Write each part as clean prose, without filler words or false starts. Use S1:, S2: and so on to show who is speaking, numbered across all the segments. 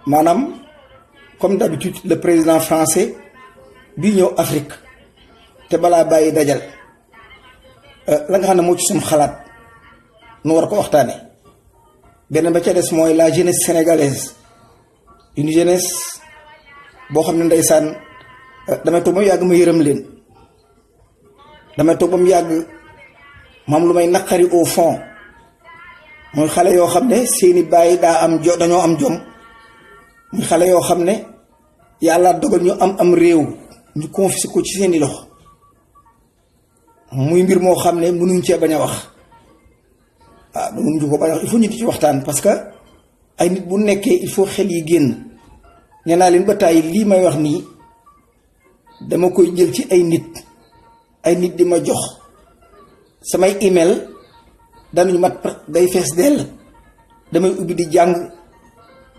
S1: maanaam comme d'habitude le président français bii ñëw Afrique te balaa bàyyi dajal la nga xam ne moo ci sum xalaat nu war ko waxtaane benn ba ca des mooy la jeunesse sénégalaise une jeunesse boo xam ne ndeysaan damay toog ba mu yàgg ma yërëm leen, damay toog ba mu yàgg maam lu may naqari au fond muy xale yoo xam ne seeni bàyyi dañoo am jom, muy xale yoo xam ne yàlla dogal ñu am réew ñu confisqué ko ci seeni loxo, muy mbir moo xam ne mënuñ cee bañ a wax. mënuñ ko bañ a wax, il faut ñu di ci waxtaan parce que ay nit bu nekkee il faut xel yi génn. nee naa leen ba tàyyi lii may wax nii dama koy jël ci ay nit di ma jox samay email danuñu mat day fees dell, damay ubbi di jàng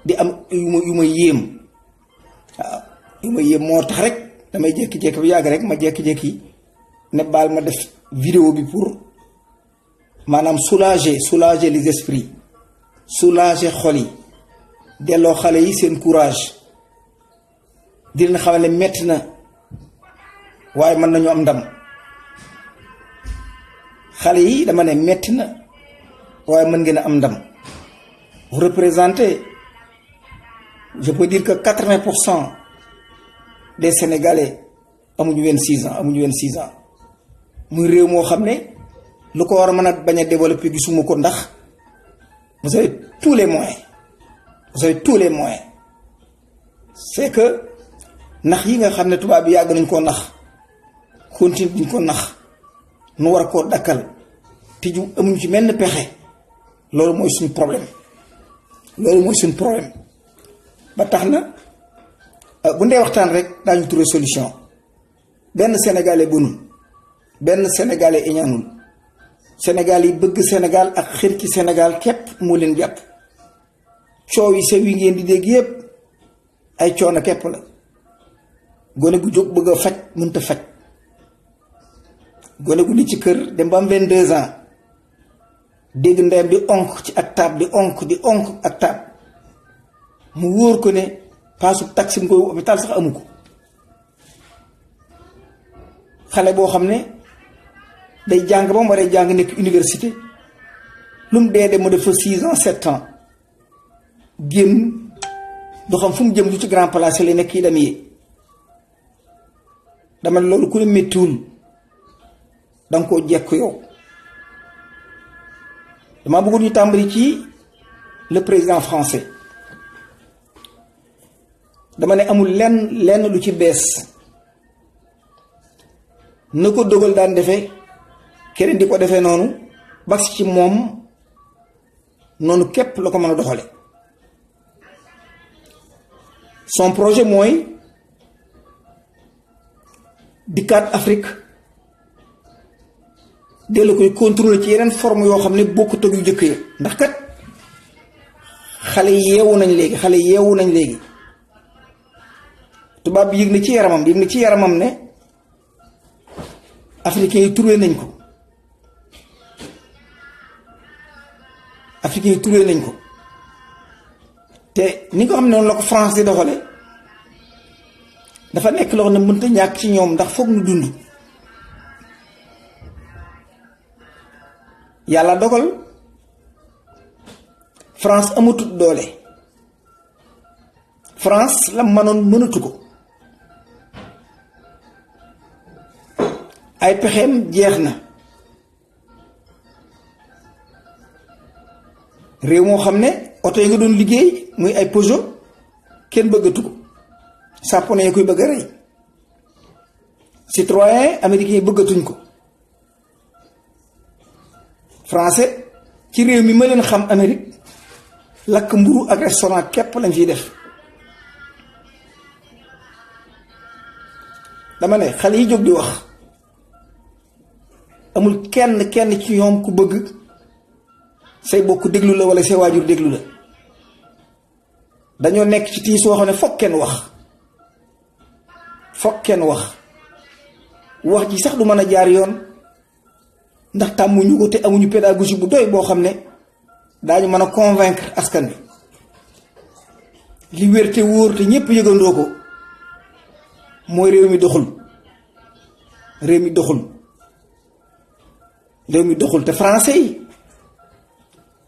S1: di am yu ma yéem. waaw yu ma yéem moo tax rek damay jékki-jékki bu yàgg rek ma jékki-jékki ne baal ma def vidéo bi pour maanaam soulager les esprits, soulager xol yi, delloo xale yi seen courage, di leen xamal ne metti na waaye mën nañu am ndam. xale yi dama ne metti na waaye mën ngeen a am ndam. Vous représentez, je peux dire que 80% des Sénégalais amuñu 26 ans muy réew moo xam ne lu ko war a mën a bañ a développer gisuma ko, ndax vous avez tous les moyens, c'est que nax yi nga xam ne tubaab bi yàgg nañ koo nax, continue diñ ko nax, nu war koo dakkal te ju amuñ ci menn pexe. loolu mooy suñu problème ba tax na bu ndee waxtaan rek daañu trouver solution. benn sénégalais bunul, benn sénégalais iñaanul. Sénégal yi bëgg Sénégal ak xër ci Sénégal képp moo leen jàpp. coow yi sew yi ngeen di dégg yépp ay coono képp la. gone gu jóg bëgg a faj mënta faj, gone gu ni ci kër dem ba am 22 ans dégg ndeyam di onk ci ak taab di onk ak taab, mu wóor ko ne paasu taxi mu koy hôpital sax amu ko. xale boo xam ne day jàng ba mu waree jàng nekk université lu mu dee mu def fa 6 ans 7 ans génn doo xam fu mu jëm lu ci grand place la nekk yi dem yi. dama loolu ku ne méttiwul danga koo jekk yow. dama bëggoon ñu tàmbali ci le président français. dama ne amul lenn lu ci bees, na ko dogal daan defee keneen di ko defee noonu bas ci moom noonu képp la ko mën a doxale. son projet mooy dikkaat Afrique dellu koy contrôler ci yeneen forme yoo xam ne bokkut ak yu jëkk ya. ndax kat xale yeewu nañ léegi tubaab bi yëg na ci yaramam ne africains yi trouvé nañ ko te ni nga xam ne noonu la ko France di doxale dafa nekk loo xam ne mënta ñàkk ci ñoom, ndax foog nu dund. yàlla dogal France amatut doole, France la mënatu ko, ay pexeem jeex na. réew moo xam ne oto yi nga doon liggéey muy ay Peugeot kenn bëggatu ko, japonais yi koy bëgg a rey, Citroën américain yi bëggatuñ ko. français ci réew mi ma leen xam Amérique lakk mburu ak restaurant képp lañ fiy def. dama ne xale yi jóg di wax amul kenn ci ñoom ku bëgg say bokk déglu la wala say waajur déglu la. dañoo nekk ci tiis soo xam ne foog kenn wax ji sax du mën a jaar yoon ndax tàmmuñu ko te amuñu pédagogie bu doy boo xam ne daañu mën a convaincre askan wi. li wér te wóor te ñépp yëgandoo ko mooy réew mi doxul réew mi doxul réew mi doxul te français yi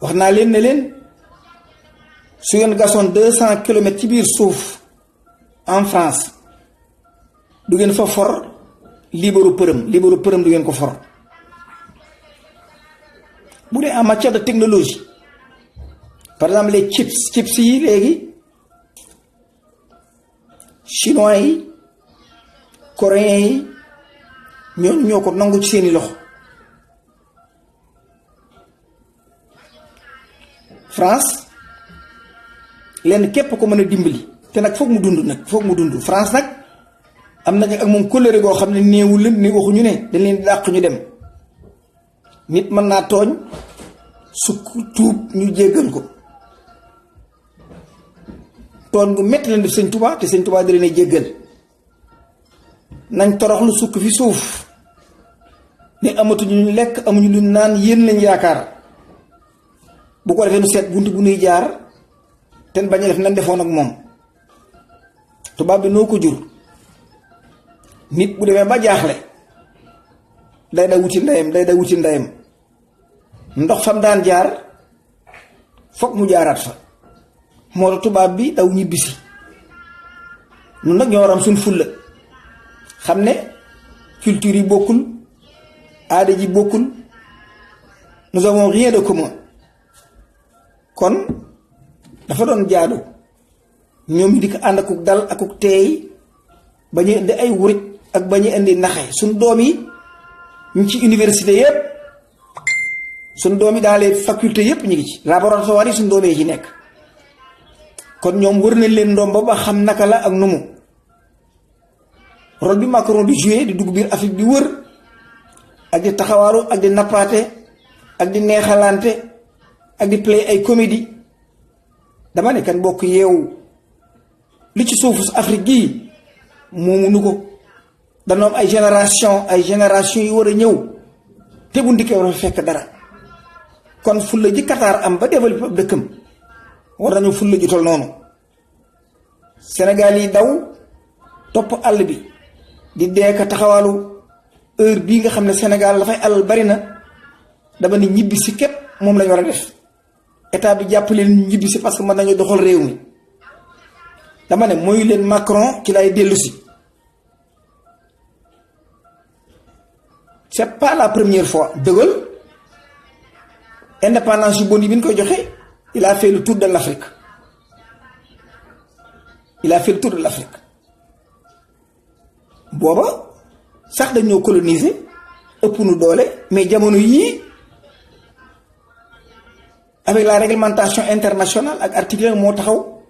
S1: wax naa leen ne leen su ngeen gasoon 200 kilomètres ci biir suuf en France du ngeen fa for liibaru përëm du ngeen ko for. bu dee en matière de technologie par exemple les chips yi léegi chinois yi coréens yi ñoo ko nangu ci seeni loxo. France lenn képp ko mën a dimbali te nag foog mu dund France nag am na ak moom kóllëre goo xam ne néewul leen ni waxuñu ne dañ leen di dàq ñu dem. nit mën naa tooñ sukk tuub ñu jéggal ko tooñ gu metti leen def sëñ Tuubaa te sëñ Tuubaa di leen jéggal nañ toroxlu sukk fi suuf ne amatuñu ñu lekk amuñu lu naan yéen lañ yaakaar bu ko defee nu seet bunt bu nuy jaar te bañ a def nañ defoon ak moom. tubaab bi noo ko jur nit bu demee ba jaaxle day da wuti ndeyam ndox fam daan jaar foog mu jaaraat fa moo tax tubaab bi daw ñibbisi ñun nag ñoo war am suñ fulla xam ne culture yi bokkul aada ji bokkul nous avons rien de commun kon dafa doon jaadu ñoom ñu di ko ànd akuk dal akuk teey ba ñuy indi ay wurit ak ba ñuy indi naxe suñ doom yi ñu ci université yépp suñ doom yi dans les facultés yépp ñu ngi ci laboratoire yi suñ doom yi ci nekk kon ñoom wër nañ leen ndoom ba xam naka la ak numu rôle bi Macron di jouer di dugg biir Afrique di wër ak di taxawaaru ak di nappaate ak di neexalante ak di play ay comédie dama ne kan bokk yeewu li ci suufu Afrique gii moomu nu ko dana am ay génération yu war a ñëw te bu ndikkee war a fekk dara kon fulla ji Qatar am ba développé ab dëkkam war nañu fulla ji tol noonu Sénégal yi daw topp àll bi di deeka taxawalu heure bii nga xam ne Sénégal dafay alal bari na dama ne ñibbi si képp moom lañu war a def état bi jàppale leen ñibbi si parce que mën nañu doxal réew mi dama ne mooy leen Macron ci lay dellu si c'est pas la première fois De Gaulle indépendance yu bon yi bi ñu koy joxe il a fait le tour de l'Afrique booba sax dañoo coloniser ëpp nu doole mais jamono yii avec la réglementation internationale ak article moo taxaw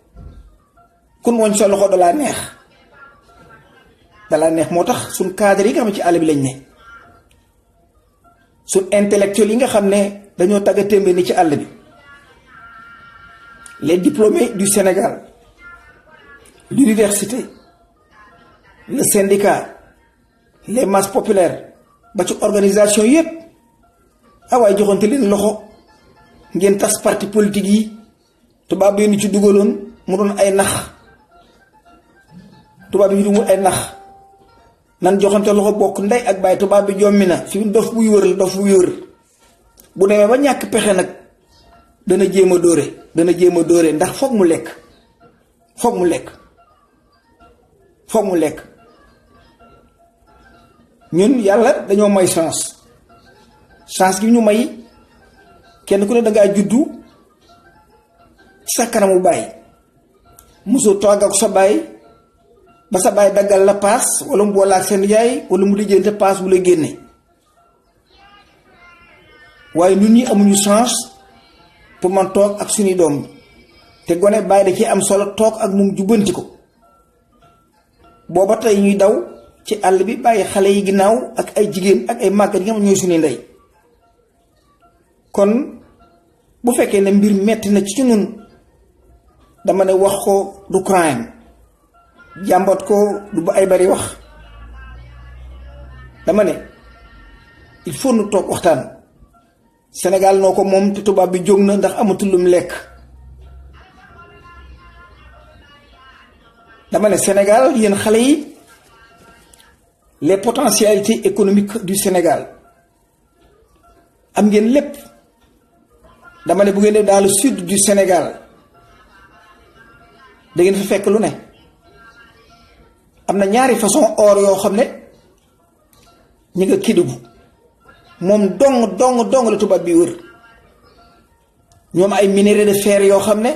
S1: kun woñ sa loxo dalaa neex moo tax suñ cadre yi nga xam ne ci àll bi lañ ne suñ intellectuels yi nga xam ne dañoo tagga témbe ni ci àll bi les diplômés du Sénégal l'université le syndicat les masses populaires ba ci organisation yépp waaye joxante leen loxo ngeen tas parti politique yi tubaab yi ñu ci dugaloon mu doon ay nax tubaab yi du mu ay nax nan joxante loxo bokk ndey ak baay tubaab bi jommi na fi dof buy wër bu demee ba ñàkk pexe nag dana jéem a dóore ndax foog mu lekk ñun yàlla dañoo may chance gi ñu may kenn ku ne dangaa juddu sa kanamu baay mosoo toog ak sa baay ba sa baay daggal la paas wala mu boole ak seen yaay wala mu lijjante paas bu la génne waaye ñun ñi amuñu chance pour man toog ak suñuy doom te gone baay da ci am solo toog ak moom jubbanti ko booba tey ñuy daw ci àll bi bàyyi xale yi ginnaaw ak ay jigéen ak ay màggat yi nga xam ñooy suñuy ndey kon bu fekkee ne mbir metti na ci ñun dama ne wax ko du crime jàmbat ko du ba ay bari wax dama ne il faut nu toog waxtaan Sénégal noo ko moom te tubaab bi jóg na ndax amatul lum lekk dama ne Sénégal yéen xale yi les potentialités économiques du Sénégal am ngeen lépp. dama ne bu ngeen def dans le sud du Sénégal da ngeen fa fekk lu ne. am na ñaari façon or yoo xam ne ñi nga Kédougou moom dong la tubaab bi wër. ñoom ay minerai de fer yoo xam ne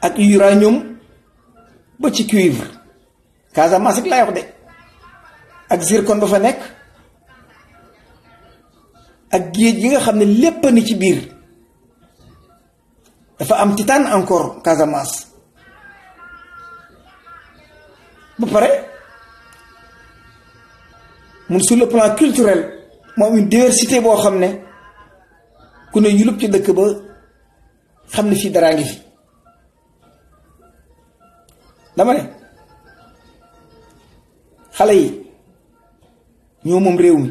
S1: ak uranium ba ci cuivre Casamance rek laay wax de ak zircon ba fa nekk ak géej gi nga xam ne lépp ni ci biir dafa am titane encore Casamance ba pare mun sur le plan culturel moom une diversité boo xam ne ku ne yulub ci dëkk ba xam ne fii daraa ngi fi. dama ne xale yi ñoo moom réew mi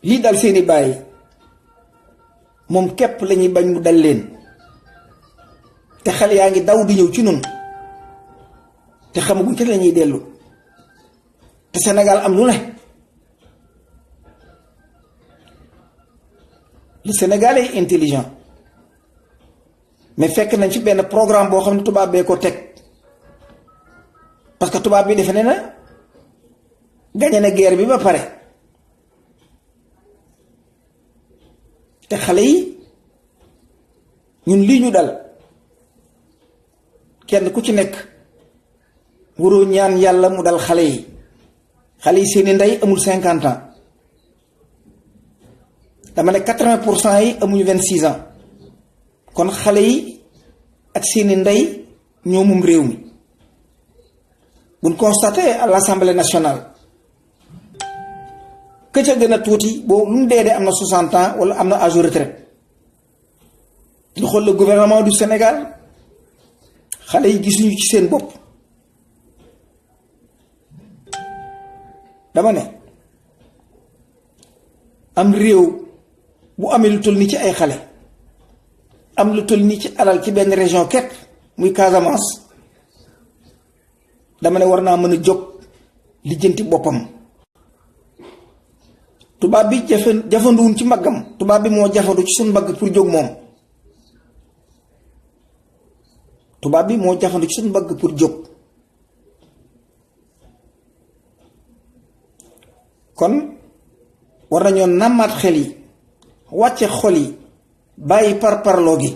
S1: lii dal seeni bàyyi moom képp lañuy bañ mu dal leen te xale yaa ngi daw di ñëw ci nun te xamaguñ te lañuy dellu te Sénégal am lu ne. Le Sénégal est intelligent mais fekk nañ ci benn programme boo xam ne tubaab bee ko teg parce que tubaab bi defe ne na gañe na guerre bi ba pare te xale yi ñun lii ñu dal kenn ku ci nekk waroo ñaan yàlla mu dal xale yi seeni ndey amul 50 ans dama ne 80% yi amuñu 26 ans kon xale yi ak seeni ndey ñoo moom réew mi buñ constaté à l'Assemblée nationale que ca gën a tuuti boobu lu mu dee am na 60 ans wala am na âge de retraite ñu xool le gouvernement du Sénégal xale yi gisuñu ci seen bopp. dama ne am réew bu amee lu toll nii ci ay xale am lu toll nii ci alal ci benn région ket muy Casamance dama ne war naa mën a jóg lijjanti boppam. tubaab bi jafanduwuñ ci mbaggam tubaab bi moo jafandu ci suñ mbagg pour jóg moom. tubaab bi moo jafandu ci suñ mbagg pour jóg. kon war nañoo nàmmaat xel yi wàcce xol yi bàyyi parparloo gi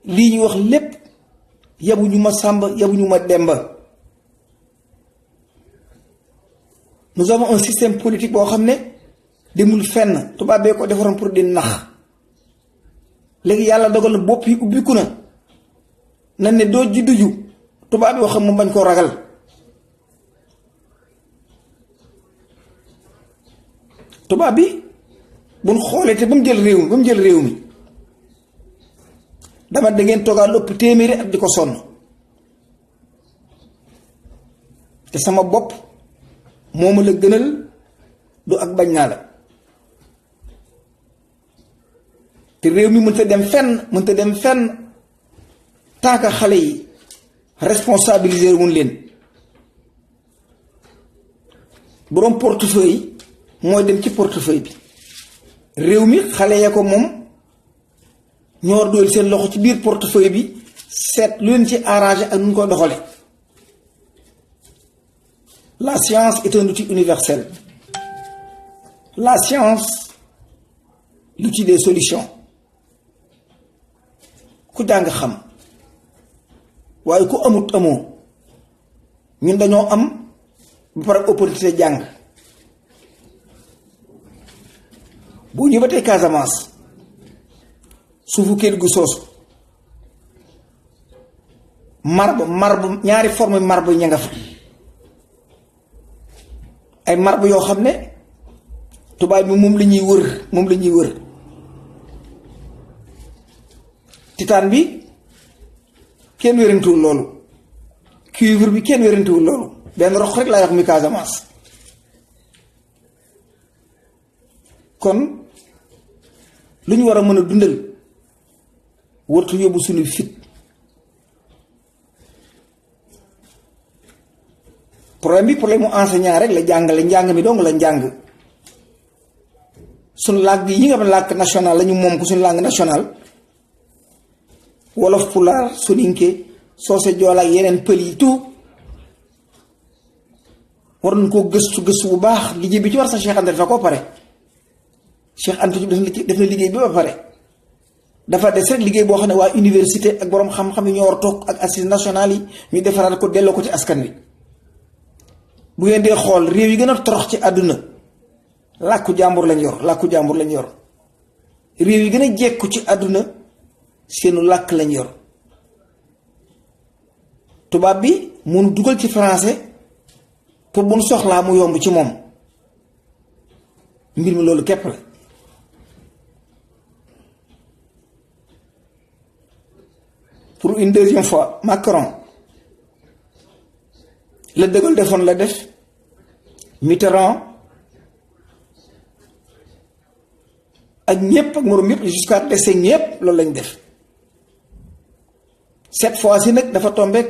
S1: lii ñu wax lépp yabuñu ma sàmba yabuñu ma demba. nous avons un système politique boo xam ne demul fenn tubaab bee ko defaroon pour di nax léegi yàlla dogal na bopp yi ubbiku na nan ne doo juddu ju tubaab bi wax mu bañ koo ragal. tubaab bi buñ xoolee te ba mu jël réew mi dama da ngeen toogaal ëpp téeméeri at di ko sonn te sama bopp moo ma la gënal du ak bañ naa la te réew mi mënta dem fenn tant que xale yi responsabiliser wuñ leen. boroom portefeuille mooy dem ci portefeuille bi réew mi xale ya ko moom ñoo war dool seen loxo ci biir portefeuille bi seet lu leen ci arrangé ak nu ñu ko doxale. La science est un outil universel. La science, l'outil des solutions. ku jàng xam waaye ku amut amoo ñun dañoo am ba pare opportunité jàng. boo ñëwatee Casamance suufu Kédougou soosu marbre ñaari forme marbre ña nga fa ay marbre yoo xam ne tubaab bi moom la ñuy wër titane bi kenn wérantuwul loolu cuivre bi kenn wérantuwul loolu benn rox rek laay wax muy Casamance. kon lu ñu war a mën a dundal wartu yóbbu suñu fit problème bi problème mu enseignant rek la jàngale njàng mi dong la njàng suñu langue yi nga xam ne langue nationale la ñu moom ko suñu langue nationale wolof pulaar soninke soose joola ak yeneen pël yi tout war nañ koo gëstu bu baax liggéey bi ci war sax Cheikh Anta dafa ko pare Cheikh Anta def na liggéey bi ba pare dafa des rek liggéey boo xam ne waa université ak boroom xam-xam yi ñoo war toog ak assises nationales yi ñu defaraat ko delloo ko ci askan wi bu ngeen dee xool réew yi gën a torox ci àdduna làkku jàmbur lañ yor làkku jàmbur lañ yor réew yi gën a jekku ci àdduna seenu làkk lañ yor tubaab bi mun dugal ci français pour bu nu soxlaa mu yomb ci moom mbir mi loolu képp la pour une deuxième fois Macron la De Gaulle defoon la def Mitterrand ak ñépp ak moroom yépp jusqu'à dese ñépp loolu lañ def cette fois-ci nag dafa tombeek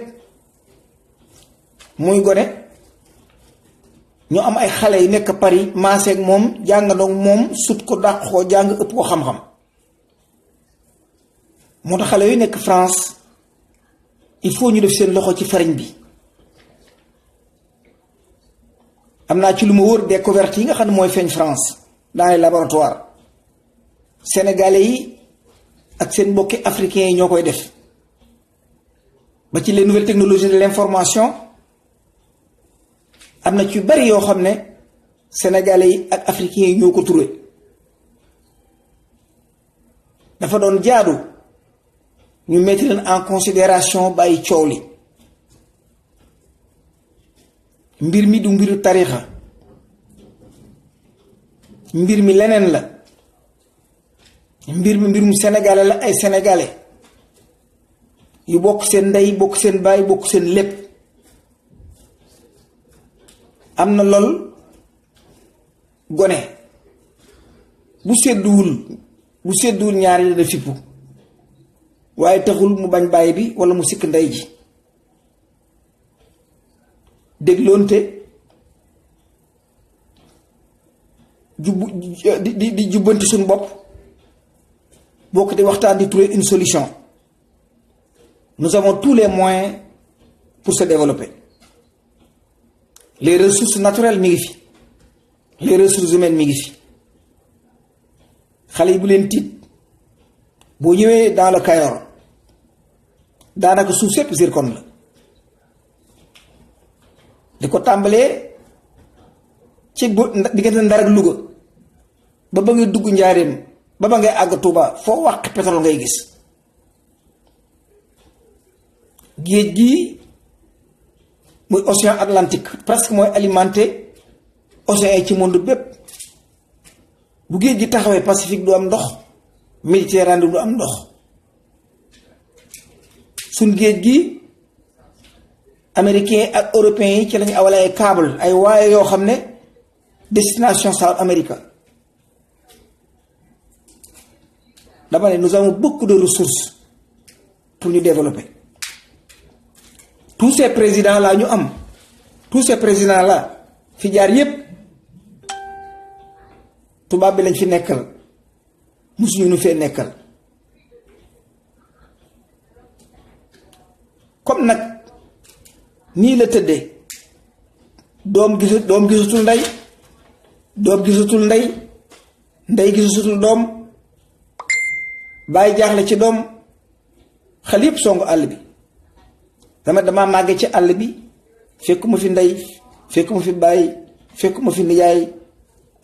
S1: muy gone ñu am ay xale yu nekk Paris maaseeg moom jàngandoog moom sut ko dàq ko jàng ëpp ko xam-xam moo tax xale yu nekk France il faut ñu def seen loxo ci farine bi am naa ci lu ma wër découverte yi nga xam ne mooy feeñ France dans les laboratoires sénégalais yi ak seen mbokki africains yi ñoo koy def ba ci les nouvelles technologies de l'information am na ci bari yoo xam ne sénégalais yi ak africains yi ñoo ko trouvé dafa doon jaadu ñu mettre leen en considération bàyyi coow li mbir mi du mbiru tarixa mbir mi leneen la mbir mi mbirum sénégalais la ay sénégalais yu bokk seen ndey bokk seen baay bokk seen lépp am na lool gone bu sedduwul ñaari la def fippu waaye taxul mu bañ baay bi walla mu sikk ndey ji dégloonte di jubbanti suñu bopp bokk di waxtaan di trouver une solution nous avons tous les moyens pour se développer les ressources naturelles mi ngi fi les ressources humaines mi ngi fi xale yi bu leen tiit boo ñëwee dans le Kayor daanaka suuf sépp zircon la di ko tàmbalee ci diggante Ndar ak Louga ba ngay dugg Njaaréem ba ngay àgg Touba foo wax pétrole ngay gis géej gi muy océan Atlantique presque mooy alimenté océan yi ci monde bépp bu géej gi taxawee Pacifique du am ndox Méditerranée du am ndox suñ géej gi américains ak européens yi ci lañu awale ay câble ay waaye yoo xam ne destination South America dama ne nous avons beaucoup de ressources pour ñu développer tous ces présidents là ñu am tous ces présidents là fi jaar yépp tubaab bi lañ fi nekkal musuñu nu fee nekkal comme nag nii la tëddee doom gisatul ndey doom gisatul ndey ndey gisatul doom bàyyi jaaxle ci doom xale yépp songu àll bi dama màgge ci àll bi fekkuma fi ndey fekkuma fi bàyyi fekkuma fi nijaay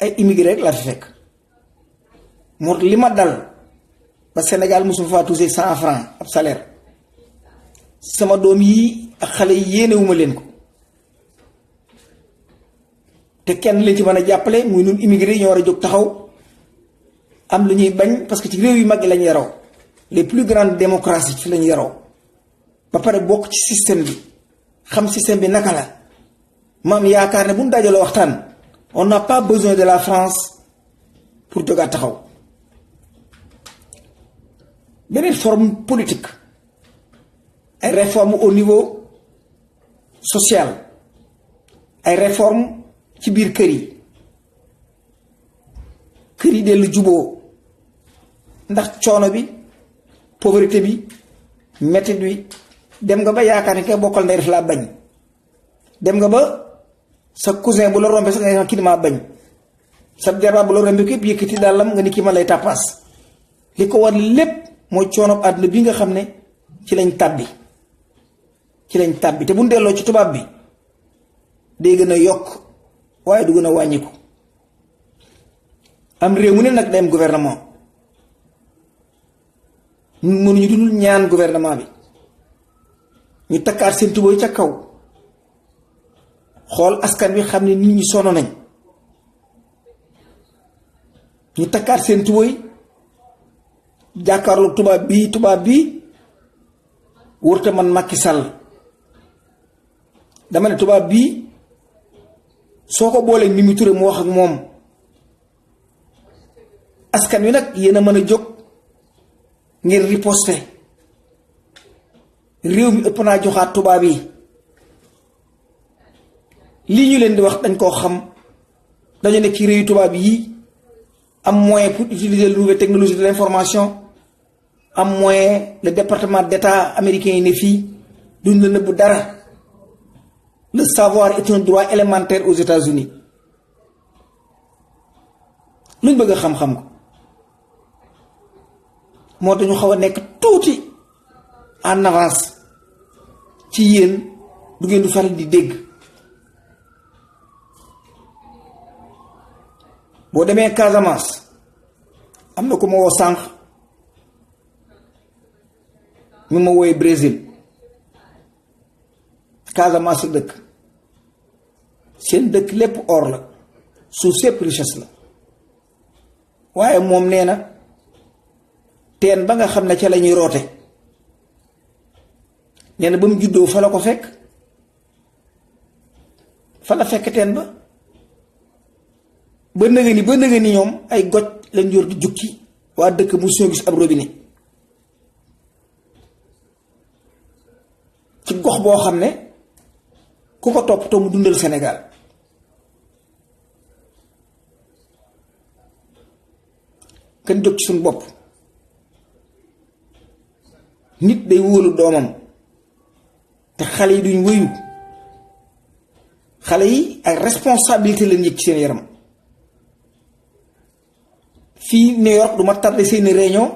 S1: ay immigré rek laa fi fekk moo li ma dal ba Sénégal mosuma faa touché 100 francs ab salaire sama doom yi ak xale yi yéenewuma leen ko te kenn leen ci mën a jàppale muy nun immigré yi ñoo war a jóg taxaw am lu ñuy bañ parce que ci réew yu mag yi lañu yaroo les plus grandes démocraties ci lañu yaroo ba pare bokk ci système bi xam système bi naka la maam yaakaar ne bu ñu dajaloo waxtaan on n'a pas besoin de la France pour jógaat taxaw beneen forme politique ay réforme au niveau social ay réforme ci biir kër yi dellu juboo ndax coono bi pauvreté bi mettit bi dem nga ba yaakaar ni kay bokkal ndey def laa bañ dem nga ba sa cousin bu la rombee sax nga kii maa bañ sa jarbaat bu la rombee képp yëkkati dàllam nga ni kii ma lay tàppaas li ko war lépp mooy coono àdduna bi nga xam ne ci lañ tàbbi te bu ñu delloo ci tubaab bi day gën a yokk waaye du gën a wàññiku am réew mu ne nag day am gouvernement ñun mënuñu dul ñaan gouvernement bi ñu takkaat seen tubóoy ca kaw xool askan wi xam ne nit ñi sonn nañ ñu takkaat seen tubóoy jàkkaarloog tubaab bii wërta man Macky Sall dama ne tubaab bii soo ko boolee Mimi Touré mu wax ak moom askan wi nag yéen a mën a jóg ngir riposter réew mi ëpp naa joxaat tubaab yi lii ñu leen di wax dañ koo xam dañu nekk ci réewu tubaab yi am moyen pour utiliser les nouvelles technologies de l'information am moyen le département d'état américain yi ne fii duñ la nëbbu dara le savoir est un droit élémentaire aux États-Unis luñ bëgg a xam-xam ko moo tax ñu xaw a nekk tuuti en avance ci yéen du ngeen du faral di dégg boo demee Casamance am na ko ma woo sànq ñu ma wooyee Brésil Casamance la dëkk seen dëkk lépp or la suuf sépp richesse la waaye moom nee na teen ba nga xam ne ca la ñuy roote nee na ba mu juddoo fa la ko fekk fa la fekk teen ba nëga ni ñoom ay goj lañ yor di jukki waa dëkk mu soo gis ab robinet ci gox boo xam ne ku ko toppatoo mu dundal Sénégal kenn jóg ci suñu bopp nit day wóolu doomam te xale yi duñ wëyu xale yi ay responsabilité lañ yëg ci seen yaram fii New York du ma tardé seeni réunion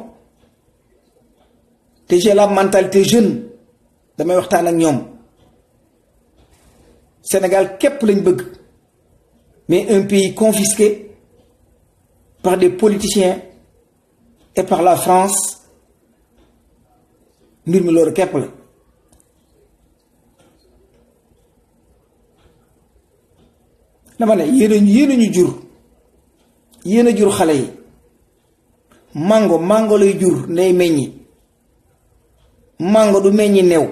S1: te j'ai la mentalité jeune damay waxtaan ak ñoom Sénégal képp lañ bëgg mais un pays confisqué par des politiciens et par la France mbir mi loolu képp la dama ne yéen a ñu jur yéen a jur xale yi mango lay jur ndey meññi mango du meññi new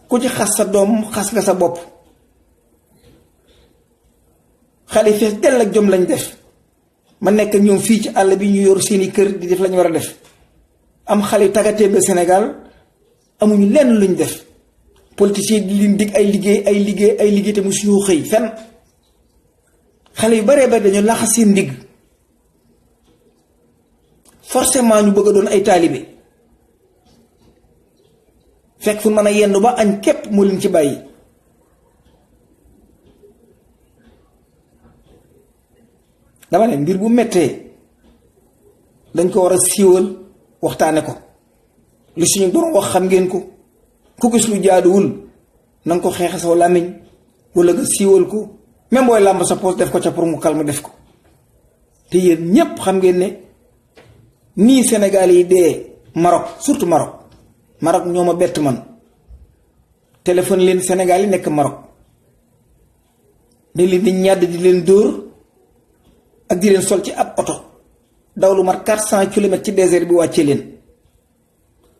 S1: ku ci xas sa doom xas nga sa bopp xale yi fees dell ak jom lañ def ma nekk ñoom fii ci àll bi ñu yor seeni kër di def lañu war a def am xale yu tàggatee ba Sénégal amuñu lenn luñ def politicien di leen dig ay liggéey te mu suñu xëy fenn xale yu baree bari dañu laxas seen ndigg forcément ñu bëgg a doon ay taalibe fekk fu mën a yendu ba añ képp moo leen ci bàyyi dama ne mbir bu mettee dañ ko war a siiwal waxtaane ko lu suñu borom wax xam ngeen ko ku gis lu jaaduwul na nga ko xeexe saw làmmiñ wala nga siiwal ko même booy làmb sa poos def ko ca pour mu calme def ko te yéen ñépp xam ngeen ne nii Sénégal yi dee Maroc surtout Maroc ñoo ma bett man téléphone leen Sénégal yi nekk Maroc dañ leen di ñàdd di leen dóor ak di leen sol ci ab oto daw lu mat 400 kilomètres ci désert bi wàccee leen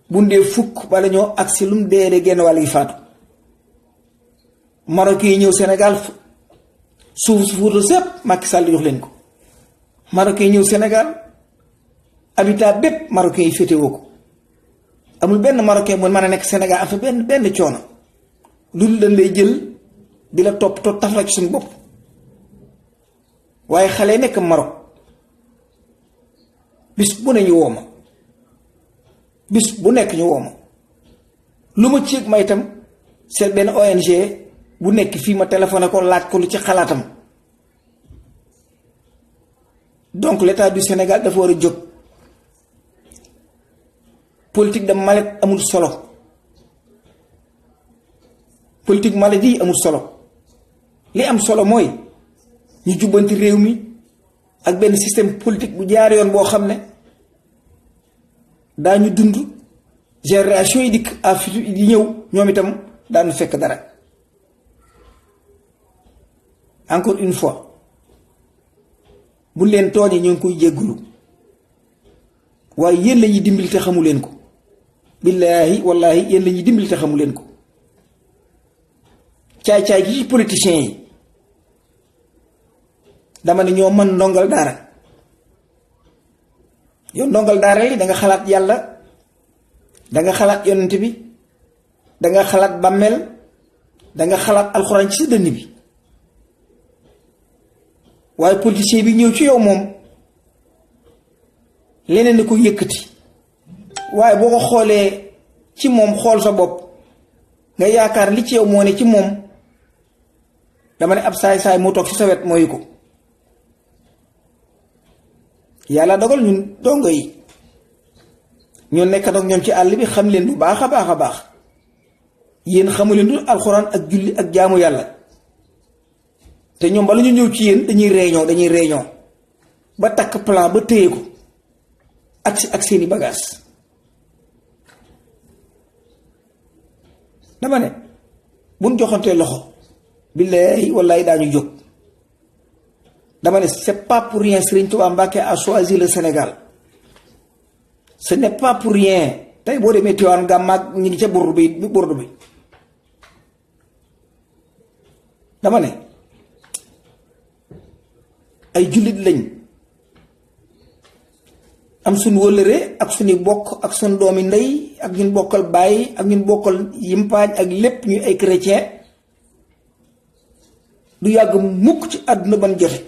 S1: bu ndee fukk bala ñoo agsi lu mu dee genn wàll gi faatu Maroc yi ñëw Sénégal suuf su Fuuta sépp Macky Sall jox leen ko Maroc yi ñëw Sénégal habitat bépp Marocain yi féetewoo ko amul benn Marocain bu mën a nekk Sénégal am fa benn coono loolu dañ lay jël di la topp to taf la ci suñu bopp. waaye xale yi nekk Maroc bis bu ne ñu woo ma bis bu nekk ñu woo ma lu ma ci ma itam seet benn ONG bu nekk fii ma téléphoné ko laaj ko lu ci xalaatam. donc l'état du Sénégal dafa war a jóg. politique de mallette amul solo politique mallette yi amul solo li am solo mooy ñu jubbanti réew mi ak benn système politique bu jaar yoon boo xam ne daañu dund génération yi dikk à futur di ñëw ñoom itam daanu fekk dara. encore une fois buñ leen tooñee ñoo ngi koy jéggulu waaye yéen la ñuy dimbali te xamu leen ko. billaahi wallaahi yéen la ñuy dimbali te xamu leen ko. caay-caay gi ci politiciens yi dama ne ñoo mën ndongal daara. yow ndongal daara li danga xalaat yàlla, danga xalaat yonent bi, danga xalaat bàmmeel, danga xalaat alxuraan ci sa dënn bi. waaye politicien bi ñëw ci yow moom leneen ni ko yëkkati. waaye boo ko xoolee ci moom xool sa bopp nga yaakaar li ci yow moo ne ci moom, dama ne ab saay-saay moo toog ci sa wet mooy ko. yàlla dogal ñun dongo yi ñoo nekk ak ñoom ci àll bi xam leen bu baax a baax a baax. yéen xamu leen dul alxuraan ak julli ak jaamu yàlla. te ñoom bala ñu ñëw ci yéen dañuy réunion ba takk plan ba téye ko ak seeni bagage. dama ne buñ joxantee loxo billaahi wallaahi daañu jóg. dama ne c'est pas pour rien Serigne Touba Mbacké a choisi le Sénégal. ce n'est pas pour rien tey boo demee Tivaouane Gàmmaak ñu ngi ca burdu bi dama ne ay jullit lañ am suñu wëllëre ak suñu bokk ak suñu doomi ndey ak ñun bokkal bàyyi ak ñun bokkal yimpaañ ak lépp ñuy ay chrétien. du yàgg mukk ci àdduna ban jote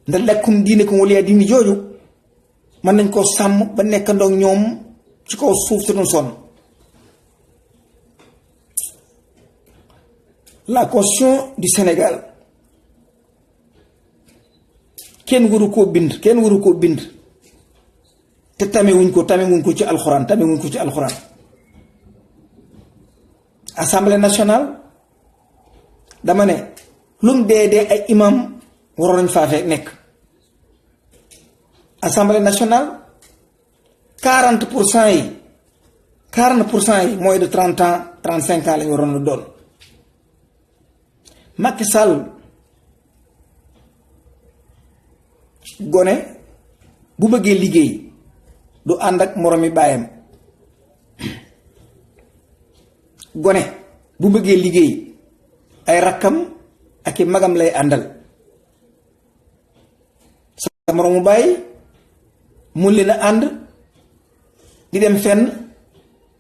S1: ndax lekkum diine ko wala diine jooju mën nañ koo sàmm ba nekkandoog ñoom ci kaw suuf si doon sonn. la constitution du Sénégal kenn waru koo bind te tamewuñ ko ci alxuraan. Assemblée nationale dama ne lu mu dee ay imam waroon nañ faa fekk nekk. Assemblée nationale 40% yi mooy de 30 ans 35 ans lañu waroon a doon. Macky Sall gone bu bëggee liggéey du ànd ak moromi baayam. gone bu bëggee liggéey ay rakkam ak i magam lay àndal. sa moromu baay mun leen a ànd di dem fenn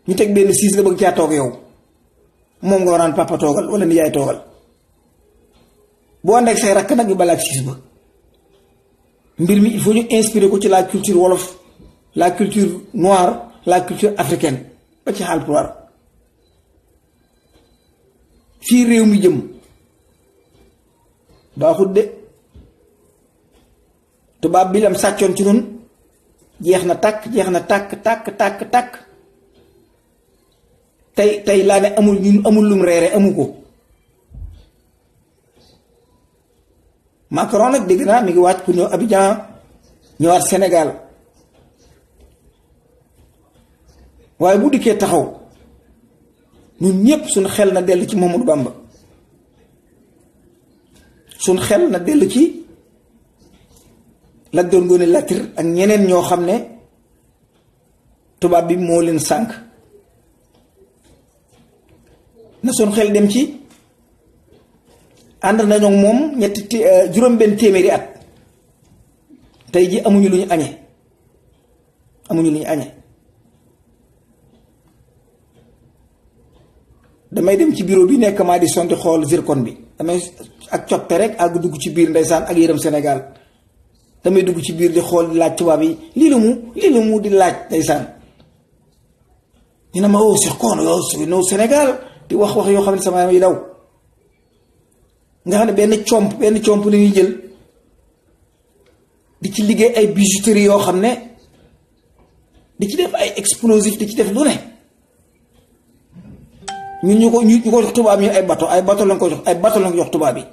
S1: ñu teg benn siis nga bëgg caa toog yow moom nga waraan papa toogal wala nijaay toogal. boo ànd ak say rakk nag ñu balaak siis ba. mbir mi il faut ñu inspirer ko ci la culture wolof, la culture noire, la culture africaine ba ci Haalpulaar. fii réew mi jëm baaxut de. tubaab bi lam sàccoon ci nun jeex na tàkk. tey laa ne amul lum reere amu ko. Macron nag dégg naa mi ngi wàcc pour ñëw Abidjan ñëwaat Sénégal waaye bu dikkee taxaw ñun ñépp suñ xel na dellu ci Mamadou Bamba, suñ xel na dellu ci Lat Joor Ngoone Latiir ak ñeneen ñoo xam ne tubaab bi moo leen sànk. na suñ xel dem ci ànd nañoo moom juróom-benn téeméeri at tey ji amuñu lu ñu añe damay dem ci bureau bi nekk maa di sonti xool zircon bi damay ak coppe rek ak dugg ci biir ndeysaan ak yërëm Sénégal damay dugg ci biir di xool di laaj tubaab yi lii la mu di laaj ndeysaan dina ma oh zircon yow no Sénégal di wax yoo xam ne sama yaram yi daw nga xam ne benn comp la ñuy jël di ci liggéey ay bijouterie yoo xam ne di ci def ay explosif di ci def lu ne ñun ñu ko jox tubaab ñu ay bato lañ ko jox ay bato lañ ko jox tubaab yi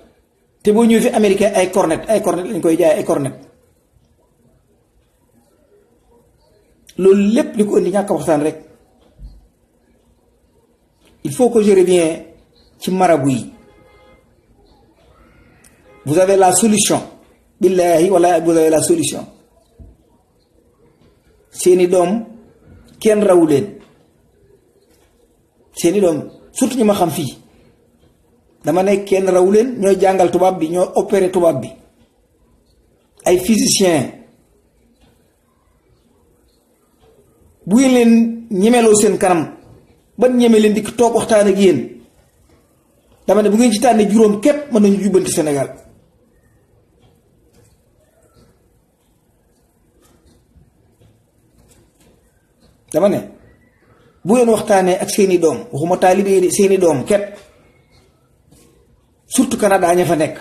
S1: te boo ñëwee fi américain ay cornet lañ koy jaay ay cornet loolu lépp li ko indi ñàkk waxtaan rek il faut que je revienne ci marabout yi vous avez la solution billahi wala vous avez la solution seeni doom kenn rawu leen seeni doom surtout ñu ma xam fii dama ne kenn rawu leen ñooy jàngal tubaab bi ñooy opéré tubaab bi ay physicien bu ngeen leen ñemeloo seen kanam ban ñeme leen dikk toog waxtaan ak yéen dama ne bu ngeen ci tànnee juróom képp mën nañu jubbanti Sénégal dama ne bu ngeen waxtaanee ak seeni doom waxuma taalibe seeni doom képp surtout Canada ña fa nekk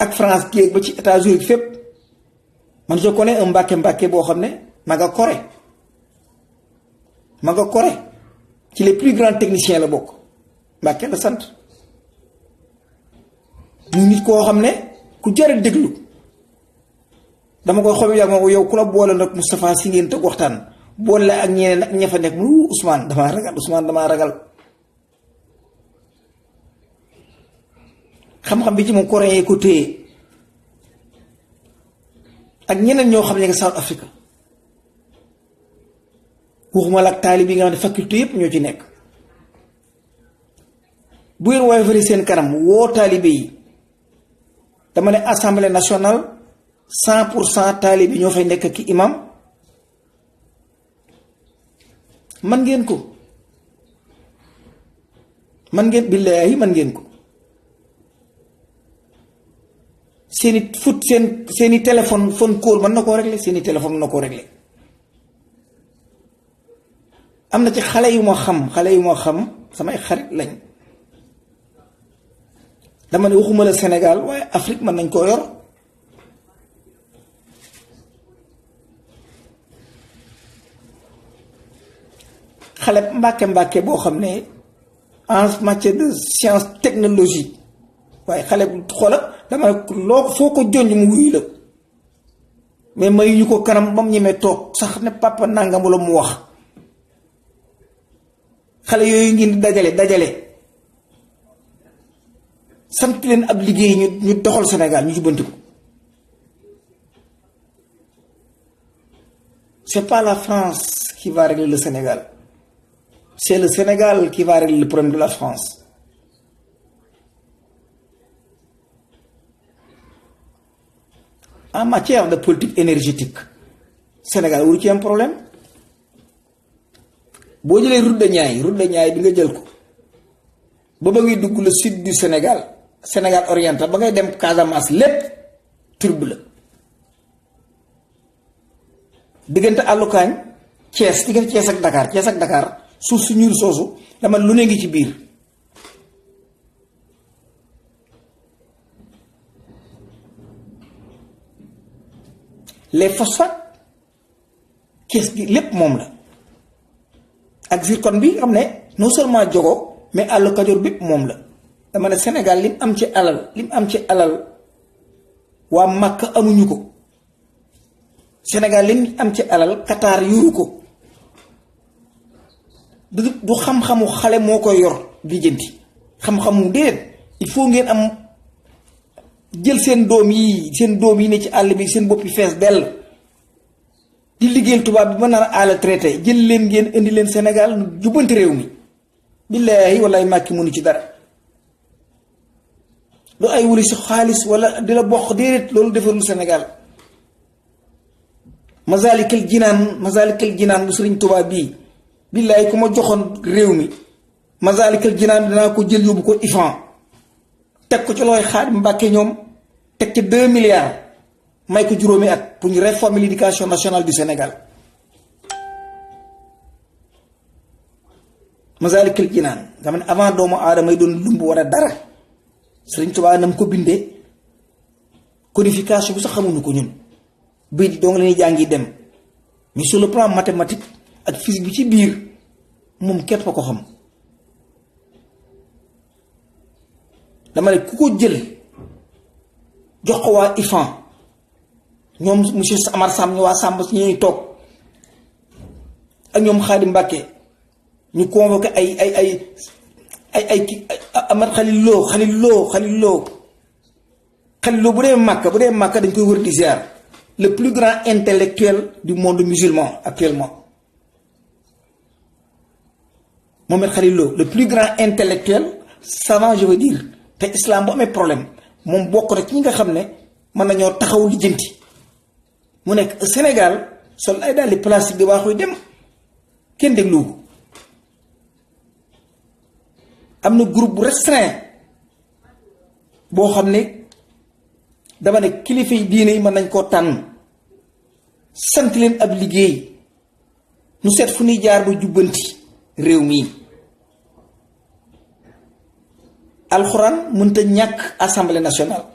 S1: ak France kii ba ci États-Unis fépp man je connais un mbàkke boo xam ne ma nga Corée ci les plus grands techniciens la bokk Mbàkke la sant ñu nit koo xam ne ku jar a déglu dama koy xob yàgg ma ko yow ku la boole nag Moustapha Sy ngeen toog waxtaan boole ak ñeneen ak ña fa nekk mu Ousmane damaa ragal xam-xam bi ci moom coréen ko téye ak ñeneen ñoo xam ne nga South Africa waxuma la ak taalibe yi nga xam ne faculté yépp ñoo ci nekk bu ngeen woowee fari seen kanam woo taalibe yi dama ne assemblée nationale 100% taalibe yi ñoo fay nekk ki imam man ngeen ko billaahi man ngeen ko seeni téléphone phone call mën na koo régler seeni téléphone mën na koo régler am na ci xale yu ma xam samay xarit lañ dama ne waxuma la Sénégal waaye Afrique mën nañ koo yor xale mbàkke boo xam ne en matière de science technologie waaye xale bu xoola dama loo foo ko jonj mu wuyu la mais mayuñu ko kanam ba mu ñemee toog sax ne papa nangam wala mu wax xale yooyu ngeen di dajale sant leen ab liggéey ñu doxal Sénégal ñu jubbanti ko c'est pas la France qui va régler le Sénégal c'est le Sénégal qui va régler le problème de la France en matière de politique énergétique Sénégal waru ci am problème boo jëlee route de Niayes bi nga jël ko ba ngay dugg le sud du Sénégal oriental ba ngay dem Casamance lépp turb la diggante àllukaañ diggante Thiès ak Dakar suuf su ñuul soosu dama lu ne ngi ci biir les phosphates Thiès gi lépp moom la ak zircon bi xam ne non seulement jogo mais àll Kajoor bépp moom la dama ne Sénégal lim am ci alal waa Makka amuñu ko Sénégal lim am ci alal Qatar yuru ko du xam-xamu xale moo koy yor di jënti xam-xamu déedéet il faut ngeen am jël seen doom yi ne ci àll bi seen bopp yi fees dell di liggéeyal tubaab bi ba nar a àll traité jël leen ngeen indi leen Sénégal jubbanti réew mi billaahi wallahi Macky mënu ci dara lu ay wuri si xaalis wala di la bokk déedéet loolu defarul Sénégal Masalikul Jinaan bu Sëriñ Tuubaa bii billaahi ku ma joxoon réew mi Masaalikal Jinaan dinaa ko jël yóbbu ko IFAN teg ko ci looy Xaadim Mbàkke ñoom teg ci 2 milliards may ko juróomi at pour ñu réformer l'éducation nationale du Sénégal. Masaalikal Jinaan nga xam ne avant doomu aadama yi doon lumb war a dara Sëriñ Tuubaa nam ko bindee codification bi sax xamuñu ko ñun bii di dong la ñuy jàngi dem mais sur le plan mathématique ak physique bi ci biir moom képp ko xam. dama ne ku ko jël jox ko waa IFAN ñoom monsieur Amar Sam ñu waa Samba si ñuy toog ak ñoom Xaadim Mbàkke ñu convoqué ay Amar Xalil Lo bu dee Màkka dañ koy wër di ziar le plus grand intellectuel du monde musulman actuellement Mohamed Xalil Lo le plus grand intellectuel savant je veux dire te islam bu amee problème moom bokk na ci ñi nga xam ne mën nañoo taxaw lijjanti mu nekk Sénégal sol ay dàlli plastique di waaxuy dem kenn dégluwu ko am na groupe bu restreint boo xam ne dama ne kilifa yi diine yi mën nañ koo tànn sant leen ab liggéey nu seet fu ñuy jaar ba jubbanti réew mii. alxuraan mënta ñàkk assemblée nationale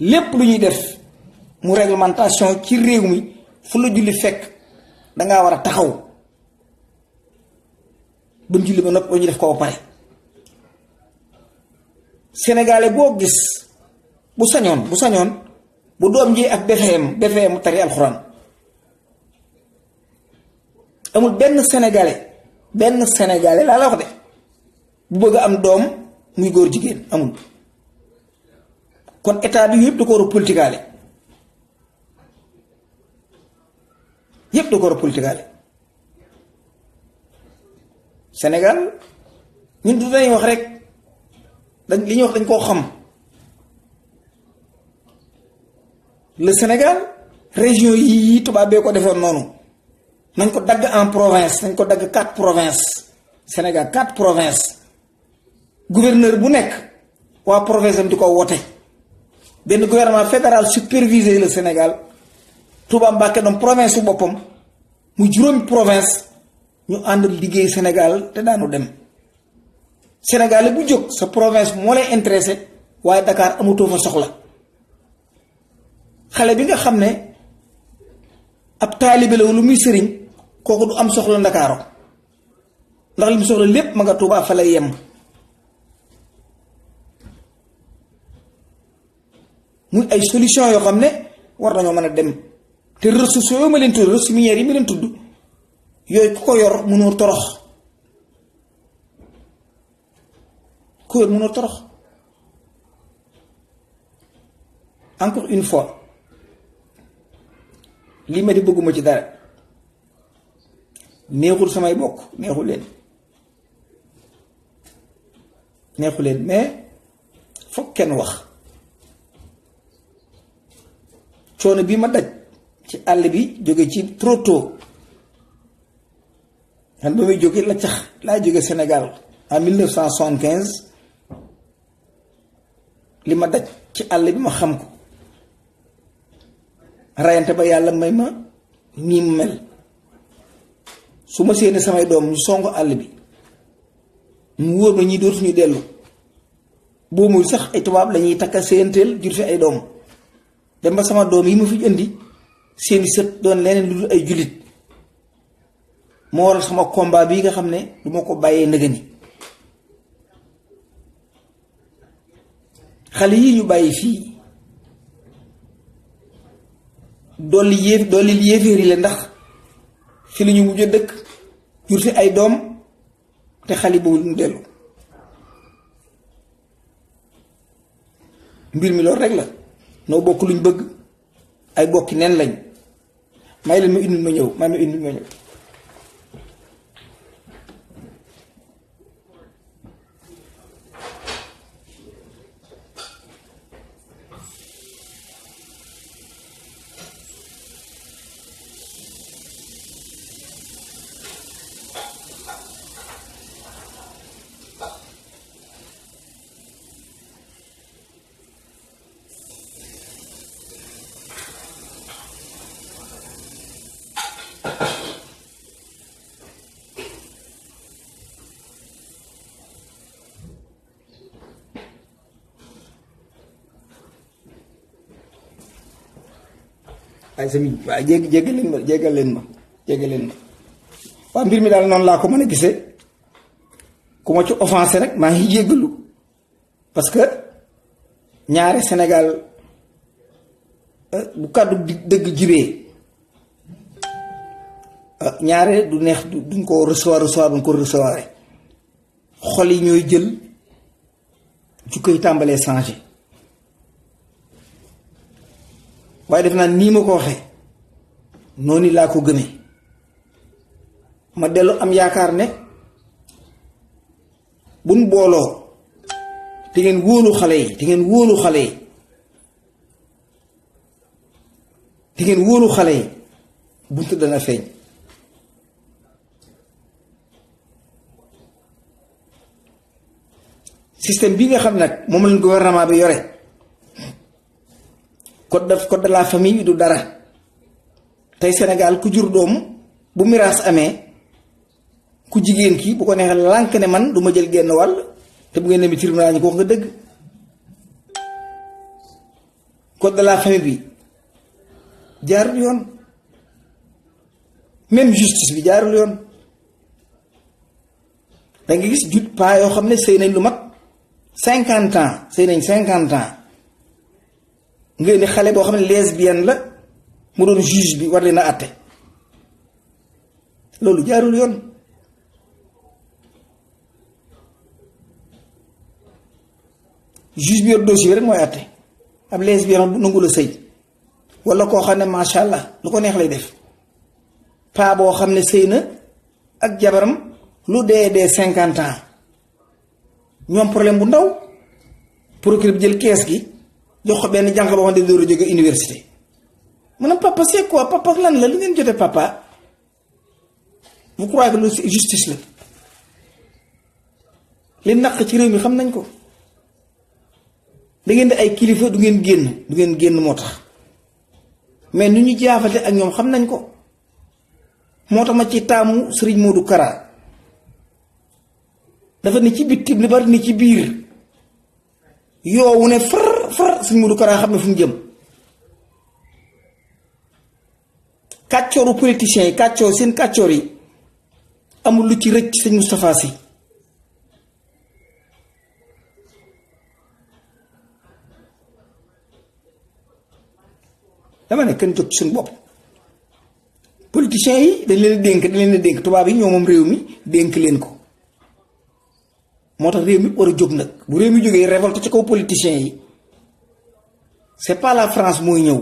S1: lépp lu ñuy def mu réglementation ci réew mi fu la julli fekk dangaa war a taxaw ba julli ba noppi ba ñu def ko ba pare. sénégalais boo gis bu sañoon bu doom ji ak defee mu tari alxuraan amul benn sénégalais laa la wax de bu bëgg a am doom muy góor jigéen amul. kon état bi yëpp da ko war a politikaale Sénégal ñun du dañuy wax rek li ñuy wax dañ koo xam. le Sénégal région yi tubaab bee ko defoon noonu nañ ko dagg en province nañ ko dagg 4 provinces Sénégal 4 provinces gouverneur bu nekk waa province am di ko wote benn gouvernement fédéral supervisé le Sénégal Touba Mbàkke doon province su boppam mu juróomi province ñu ànd liggéey Sénégal te daanu dem Sénégal bu jóg sa province moo lay intéressé waaye Dakar amatoo fa soxla xale bi nga xam ne ab taalibe la lu muy sëriñ kooku du am soxla Ndakaaro ndax li mu soxla lépp ma nga Tuubaa fa lay yem muy ay solution yoo xam ne war nañoo mën a dem te ressources yooyu ma leen tudd ressources minières yi ma leen tudd yooyu ku ko yor mënoo torox encore une fois lii ma di bëgguma ci dara neexul samay bokk neexu leen mais foog kenn wax coono bi ma daj ci àll bi jóge ci trop tôt xam ba muy jóge la cax laa jóge Sénégal en 1975 li ma daj ci àll bi ma xam ko rayante ba yàlla may ma nii mu mel su ma séenee samay doom ñu songu àll bi mu wóor ma ñi dootuñu dellu boo muy sax ay tubaab lañuy takka séenteel jur fi ay doom dem ba sama doom yi ma fi indi seeni sët doon leneen lu dul ay jullit moo waral sama combat bii nga xam ne du ma ko bàyyee nëgëni xale yi ñu bàyyi fii dolli yéeféer yi la ndax fi la ñu mujj a dëkk jur fi ay doom te xale boobu mu dellu mbir mi loolu rek la noo bokk luñ bëgg ay bokki neen lañ may leen ma indil ma ñëw ay sami waaw jéggal leen ma jéggal leen ma waaw mbir mi daal noonu laa ko mën a gisee ku ma ci offensé rek maa ngi jéggalu parce que ñaare Sénégal bu kàddu dëgg jibee ñaare du neex duñ ko recevoir duñ ko recevoir xol yi ñooy jël ju koy tàmbalee changé waaye def naa nii ma ko waxee noonu laa ko gëmee ma dellu am yaakaar ne buñ booloo te ngeen wóolu xale yi te ngeen wóolu xale yi bunt dana feeñ système bi nga xam nag moom lañ gouvernement bi yore code de la famille du dara tey Sénégal ku jur doom bu miraas amee ku jigéen ki bu ko neexee lànk ne man du ma jël genn wàll te bu ngeen demee tribunal ñu ko wax nga dëgg code de la famille bi jaarul yoon même justice bi jaarul yoon da nga gis jut paa yoo xam ne sëy nañ lu mat 50 ans sëy nañ 50 ans ngeen di xale boo xam ne lesbienne la mu doon juge bi war leen a àtte loolu jaarul yoon juge bi yor dossier rek mooy àtte ab lesbienne bu nangu la sëy walla koo xam ne macha allah lu ko neex lay def paa boo xam ne sëy na ak jabaram lu dee 50 ans ñoom problème bu ndaw procureur bi jël kees gi jox ko benn jànq boo xam ne door a jóge université maanaam papa c'est quoi papa lan la lu ngeen jotee papa vous croyez que lu justice la li naq ci réew mi xam nañ ko da ngeen di ay kilifa du ngeen génn moo tax mais nu ñu jaafate ak ñoom xam nañ ko moo tax ma ci taamu Serigne Modou Kara dafa ni ci bitti li bari ni ci biir yoowu ne far Serigne Modou Kara xam ne fu mu jëm kàccooru politiciens yi kàccoor seen kàccoor yi amul lu ci rëcc sëñ Moustapha Sy dama ne kenn jóg ci suñu bopp politiciens yi dañ leen a dénk tubaab yi ñoo moom réew mi dénk leen ko moo tax réew mi war a jóg nag bu réew mi jógee révolte ci kaw politiciens yi c'est pas la France mooy ñëw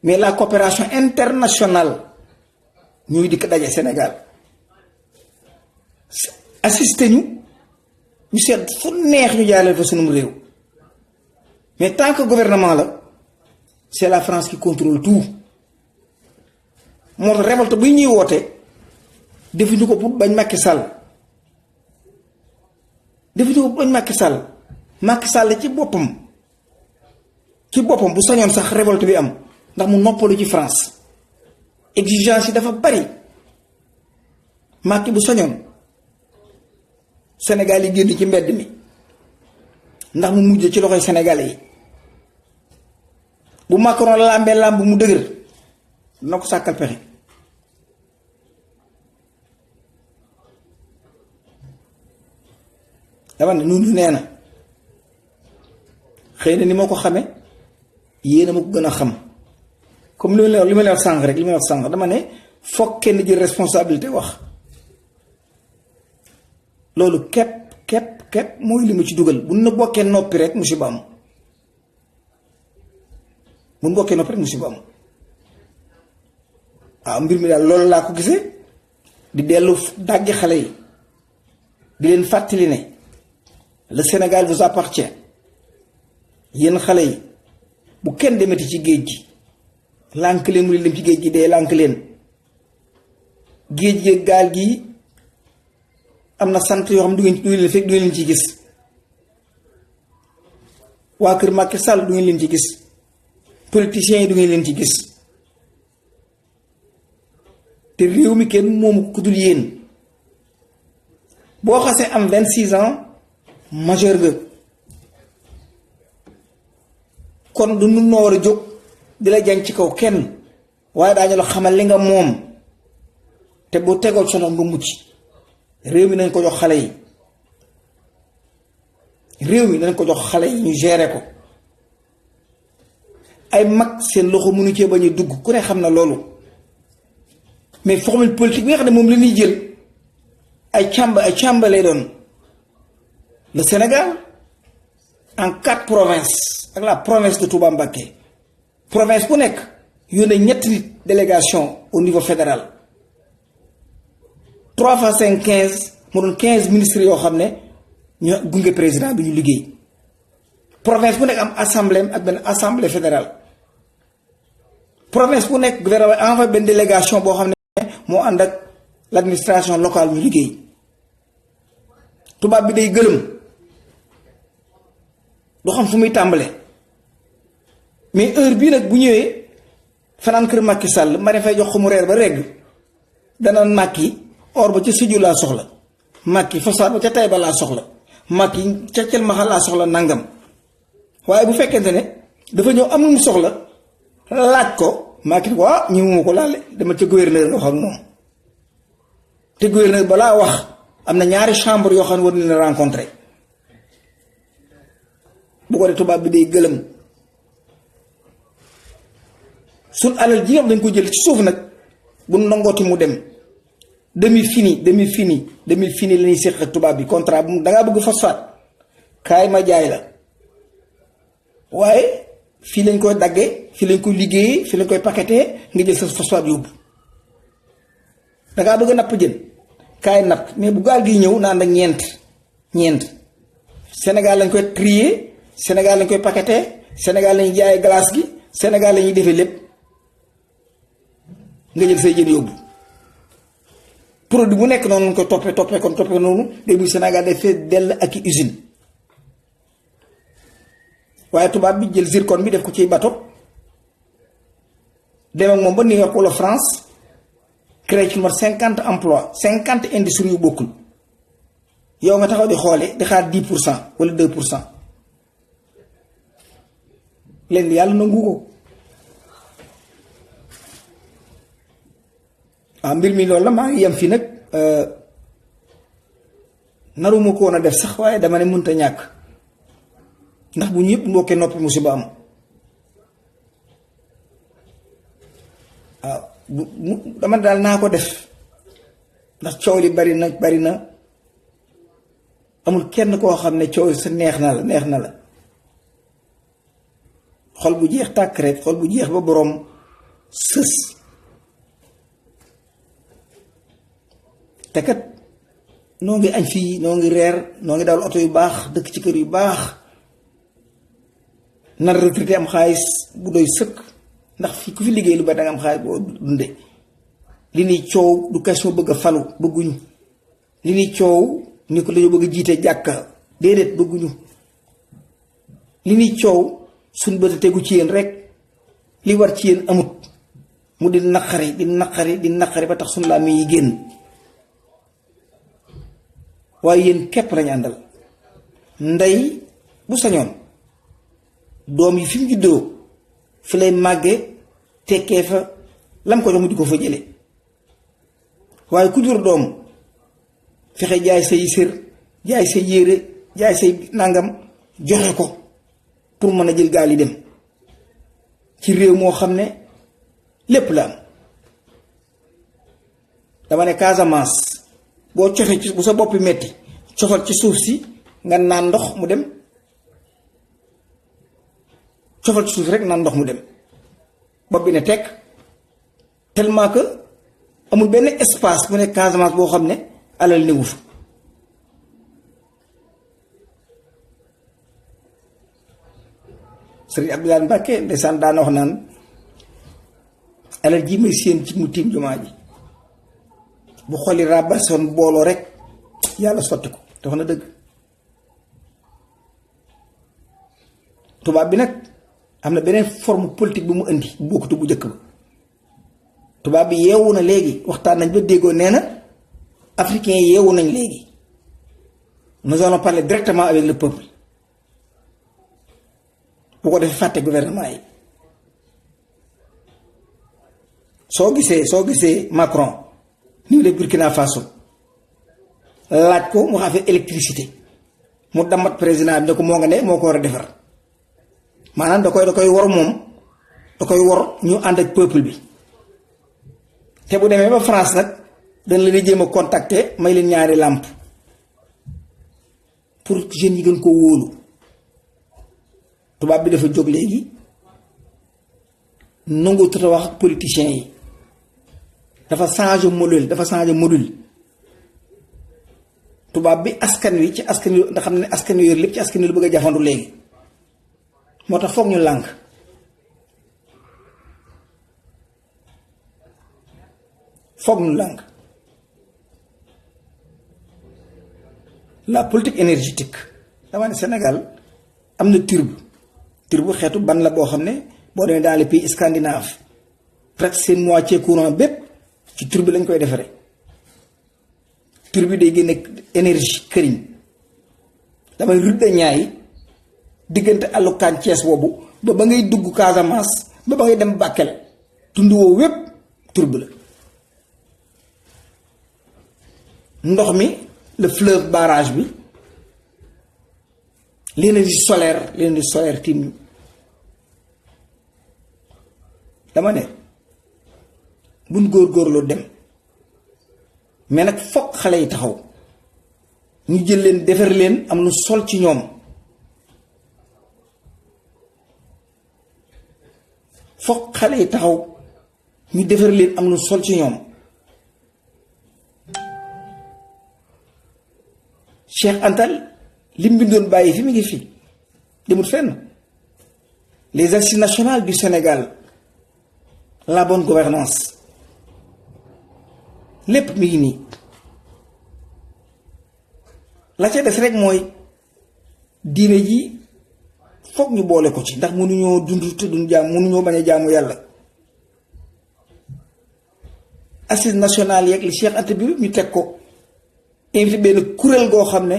S1: mais la coopération internationale ñuy dikk daje Sénégal assisté ñu seet fu neex ñu jaarale fa sunum réew mais tant que gouvernement la c'est la France qui contrôle tout moo tax révolte buy ñuy woote defuñu ko pour bañ Macky Sall Macky Sall ci boppam bu sañoon sax révolte bi am ndax mu noppalu ci France exigence yi dafa bari Macky bu sañoon Sénégal yi génn ci mbedd mi ndax mu mujj ci loxoy Sénégalais yi bu Macron làmbee làmb mu dëgër na ko sàkkal pexe dama ne noonu nee na xëy na ni ma ko xame yéen a ma ko gën a xam comme li ma leen wax sànq dama ne foog kenn jël responsabilité wax loolu képp mooy li ma ci dugal bu na bokkee noppi rek musiba am waaw mbir mi daal loolu laa ko gisee di dellu dàggi xale yi di leen fàttali ne le Sénégal vous appartient yéen xale yi bu kenn demati ci géej gi lànk leen mu dem ci géej gi dee lànk leen géej gi gaal gi am na sant yoo xam du ngeen leen ci gis waa kër Macky Sall du ngeen leen ci gis politiciens yi du ngeen leen ci gis te réew mi kenn moomu ku dul yéen boo xasee am 26 ans majeur nga kon du nun noo war a jóg di la jañ ci kaw kenn waaye daañu la xamal li nga moom te bu tegool sono nga mucc. réew mi nañ ko jox xale yi réew mi nañ ko jox xale yi ñu gérer ko. ay mag seen loxo mënu cee bañ a dugg ku ne xam na loolu mais formule politique bi nga xam ne moom la ñuy jël ay càmba lay doon. Le Sénégal en 4 provinces ak la province de Touba Mbacké province bu nekk yónnee ñetti nit délégation au niveau fédéral 3 fois 5 15 mu doon 15 ministres yoo xam ne ñu gunge président bi ñu liggéey. province bu nekk am assemblée ak benn assemblée fédérale province bu nekk gouvernement envoyé benn délégation boo xam ne moo ànd ak l' administration locale ñu liggéey. tubaab bi day gëlëm du xam fu muy tàmbale mais heure bii nag bu ñëwee fanaan kër Macky Sall ma ne fay jox ko mu reer ba regg danaan Macky or ba ca Sédhiou laa soxla Macky phosphate ba ca Taïba laa soxla Macky ca Thielmaxa laa soxla nangam. waaye bu fekkente ne dafa ñëw am lu mu soxla laaj ko Macky ko ñi mu ko laale dama ca gouverneur nga wax ak moom te gouverneur balaa wax am na ñaari chambre yoo xam ne war nañu leen rencontré bu ko dee tubaab bi day gëlëm suñ alal ji nga xam dañ ko jël ci suuf nag bu nangooti mu dem demi fini la ñuy séq ak tubaab bi contrat bu dangaa bëgg phosphate kaay ma jaay la waaye fii lañ koy daggee fii lañ koy liggéeyee fii lañ koy paqueté nga jël sa phosphate yóbbu dangaa bëgg napp jën kaay napp mais bu gaal gi ñëw naan ak ñeent Sénégal lañ koy trier Sénégal lañ koy paqueté Sénégal lañuy jaayee glace gi Sénégal lañuy defee lépp nga jël say jën yóbbu produit bu nekk noonu lañ koy toppee noonu day muy Sénégal day fee dell ak i usine waaye tubaab bi jël zircon bi def ko ci bateau dem ak moom ba New York wala France créé ci lu mat 50 emplois 50 industries yu bokkul yow nga taxaw di xoole di xaar 10% wala 2% leen yàlla nangu ko. waaw mbir mi loolu la maa ngi yem fii nag naruma ko woon a def sax waaye dama ne mënta ñàkk ndax bu ñu yëpp mbokkee noppi musiba am waaw dama daal naa ko def ndax coow li bari na amul kenn koo xam ne coow sa neex na la xol bu jeex tàkk rek xol bu jeex ba boroom sës te kat noo ngi añ fii noo ngi reer noo ngi dawal oto yu baax dëkk ci kër yu baax nar retraité am xaalis bu doy sëkk ndax fii ku fi liggéey lu bari danga am xaalis boo dunde li ñuy coow du question bëgg a falu bëgguñu li ñuy coow ni ko dañoo bëgg a jiite jàkka déedéet bëgguñu li ñuy coow suñ bët tegu ci yéen rek li war ci yéen amut mu di naqari ba tax suñ laa mi yi génn waaye yéen képp lañu àndal ndey bu sañoon doom yi fi mu juddoo fi lay màgge tekkee fa lam ko jox mu di ko fa jële waaye ku jur doom fexe jaay say sër jaay say yére jaay say nangam joxe ko pour mën a jël gaal yi dem ci réew moo xam ne lépp la am dama ne Casamance boo cofe ci bu sa boppi metti cofal ci suuf si nga naan ndox mu dem cofal ci suuf si rek naan ndox mu dem bopp bi ne tekk tellement que amul benn espace bu ne Casamance boo xam ne alal néewu fa Sëriñ Abdoulaye Mbacke ndeysaan daana wax naan alal ji may séen ci mu tiim jumaa ji bu xoli rabasoon booloo rek yàlla sotti ko te wax na dëgg tubaab bi nag am na beneen forme politique bu mu indi bu bokkatu bu njëkk ba tubaab bi yeewu na léegi waxtaan nañ ba déggoo nee na africain yeewu nañ léegi nous allons parler directement avec le peuple bu ko defee fàtte gouvernement yi soo gisee Macron ni mu def Burkina Faso laaj ko mu xafe électricité mu damat président bi ne ko moo nga ne moo ko war a defar maanaam da koy wor moom da koy wor ñu ànd ak peuple bi te bu demee ba France nag dañ leen di jéem a contacter may leen ñaari làmp pour jeunes yi gën koo wóolu tubaab bi dafa jóg léegi nangu tuta wax ak politiciens yi dafa changé module tubaab bi askan wi ci askan wi nga xam ne askan wi yor lépp ci askan wi lu bëgg a jafandu léegi moo tax foog ñu lànk la politique énergétique dama ne Sénégal am na turbe xeetu ban la boo xam ne boo demee dans les pays scandinaves presque seen moitié courant bépp ci turbe lañ koy defaree turbe day génne énergie këriñ damay rudde ñaay diggante àllukaan Cees boobu ba ngay dugg Casamance ba ngay dem Bakel tund woo wépp turbe la ndox mi le fleuve barrage bi l'énergie solaire tim dama ne buñ góorgóorlu dem mais nag fokk xale yi taxaw ñu jël leen defar leen am lu sol ci ñoom fokk xale yi taxaw ñu defar leen am lu sol ci ñoom Cheikh Antal li mu bindoon bàyyi fi mu ngi fi demut fenn les assises nationales du Sénégal la bonne gouvernance lépp mi ngi nii la ca des rek mooy diine ji foog ñu boole ko ci ndax mënuñoo dund te duñ jaam mënuñoo bañ a jaamu yàlla assises nationales yeeg li Cheikh Anta bi ñu teg ko invité benn kuréel goo xam ne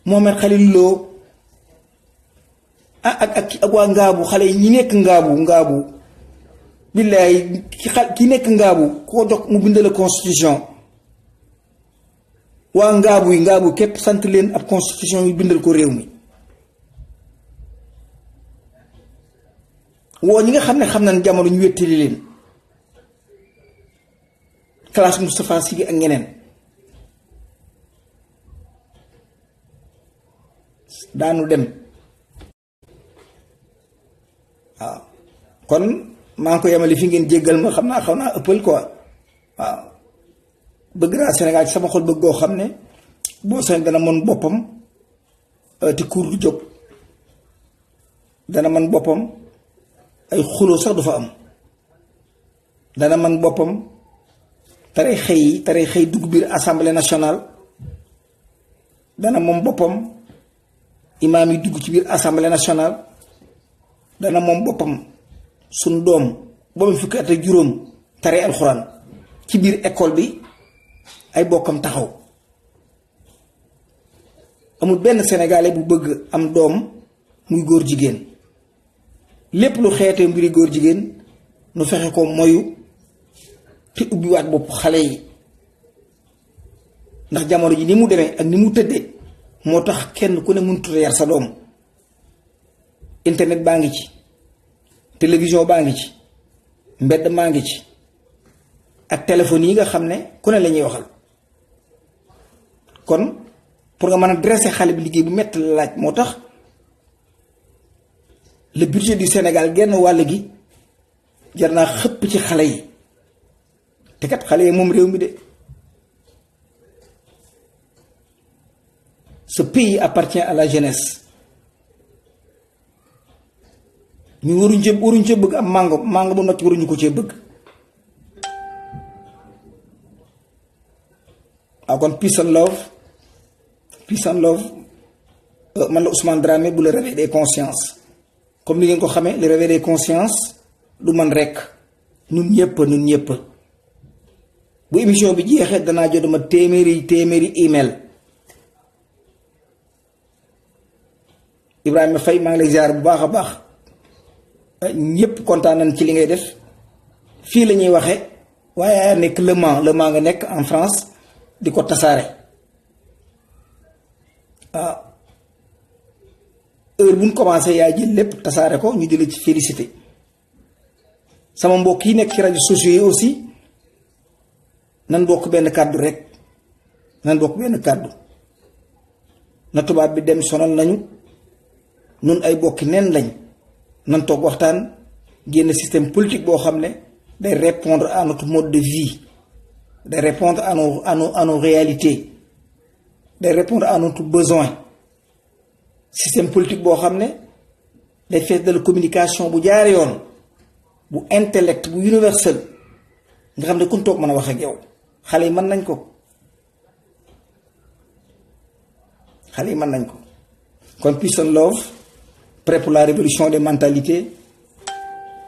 S1: Mohamed Khalil Lo ak waa ngaabu xale yi ñi nekk ngaabu billaay ki nekk ngaabu koo jox mu bind la constitution waa ngaabu képp sant leen ab constitution yu bindal ko réew mi woo ñi nga xam ne xam nañ jamono ñu wéttali leen classe Moustapha Sy ak ñeneen daanu dem waaw kon maa ngi ko yemale fi ngeen jéggal ma xam naa xaw naa ëppal quoi waaw bëgg naa Sénégal ci sama xol bëgg goo xam ne boo seen dana mën boppam te kuur du jóg dana mën boppam ay xuloo sax du fa am dana mën boppam taray xëy dugg biir assemblée nationale dana moom boppam imaam yi dugg ci biir assemblée nationale dana moom boppam suñ doom boobu fukki at ak juróom tare alxuraan ci biir école bi ay bokkam taxaw amul benn sénégalais bu bëgg am doom muy góor jigéen lépp lu xeetee mbiri góor jigéen nu fexe ko moyu te ubbiwaat bopp xale yi ndax jamono ji ni mu demee ak ni mu tëddee moo tax kenn ku ne mënut a yar sa doom internet baa ngi ci télévision baa ngi ci mbedd maa ngi ci ak téléphone yi nga xam ne ku ne la ñuy waxal kon pour nga mën a dresser xale bi liggéey bu metti la laaj moo tax le budget du Sénégal genn wàll gi jar naa xëpp ci xale yi te kat xale yi moom réew mi de ce pays appartient à la jeunesse ñu waruñ cee bëgg am mango bu nocc waruñu ko cee bëgg waaw kon peace and love man la Ousmane Dramé bu le réveil des consciences comme ni ngeen ko xamee le réveil des consciences du man rekk ñun ñëpp bu émission bi jeexee danaa jot dama téeméeri email Ibrahima Faye maa ngi lay ziar bu baax a baax ñëpp kontaan nañ ci li ngay def fii la ñuy waxe waaye nekk Le Mans nga nekk en France di ko tasaare heure bu ñu commencé yaa jël lépp tasaare ko ñu di la ci félicité sama mbokk yi nekk ci rajo sociaux yi aussi nan bokk benn kàddu rek nan bokk benn kàddu na tubaab bi dem sonal nañu nun ay bokki neen lañ nan toog waxtaan génn système politique boo xam ne day répondre à notre mode de vie day répondre à nos réalités day répondre à notre besoin système politique boo xam ne day fees de la communication bu jaar yoon bu intellect bu universel nga xam ne kun toog mën a wax ak yow xale yi mën nañ ko kon Peace and Love prêt pour la révolution des mentalités,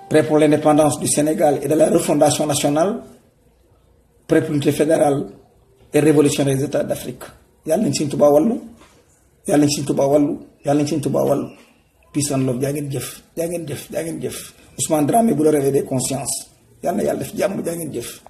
S1: prêt pour l'indépendance du Sénégal et de la refondation nationale, prêt pour l'unité fédérale et révolution des États d'Afrique. Yàlla nañ Sëñ Tuubaa wallu yàlla nañ Sëñ Tuubaa wallu yàlla nañ Sëñ Tuubaa wallu Peace and Love jaa ngeen jëf Ousmane Dramé bu la réveillé des consciences yàlla na yàlla def jàmm jaa ngeen jëf.